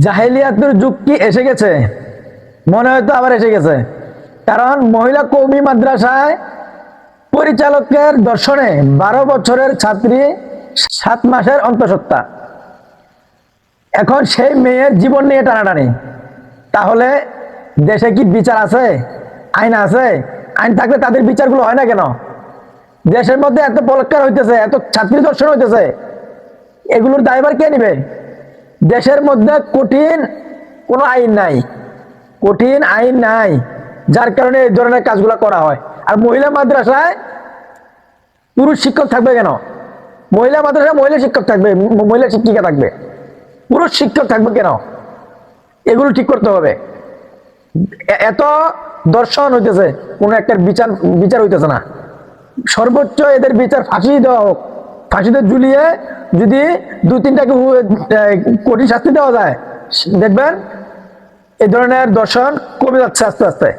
জাহেলিয়াতের যুগ কি এসে গেছে? মনে হয়তো আবার এসে গেছে। কারণ মহিলা কওমি মাদ্রাসায় পরিচালকের দর্শনে 12 বছরের ছাত্রী 7 মাসের অন্তঃসত্ত্বা। এখন সেই মেয়ের জীবন নিয়ে টানাটানি। তাহলে দেশে কি বিচার আছে? আইন আছে? আইন থাকলে তাদের বিচারগুলো হয় না কেন? দেশের মধ্যে এত বলাৎকার হইতেছে, এত ছাত্রী ধর্ষণ হইতেছে, এগুলোর দায়ভার কে নিবে? দেশের মধ্যে কঠিন কোনো আইন নাই, কঠিন আইন নাই, যার কারণে এই ধরনের কাজগুলো করা হয়। আর মহিলা মাদ্রাসায় পুরুষ শিক্ষক থাকবে কেন? মহিলা মাদ্রাসায় মহিলা শিক্ষক থাকবে, মহিলা শিক্ষিকা থাকবে, পুরুষ শিক্ষক থাকবে কেন? এগুলো ঠিক করতে হবে। এত দর্শন হইতেছে, কোন একটা বিচার বিচার হইতেছে না। সর্বোচ্চ এদের বিচার ফাঁসি দেওয়া হোক, ফাঁসিতে ঝুলিয়ে যদি 2-3টাকে কঠিন শাস্তি দেওয়া যায়, দেখবেন এই ধরনের দর্শন কমে যাচ্ছে আস্তে আস্তে।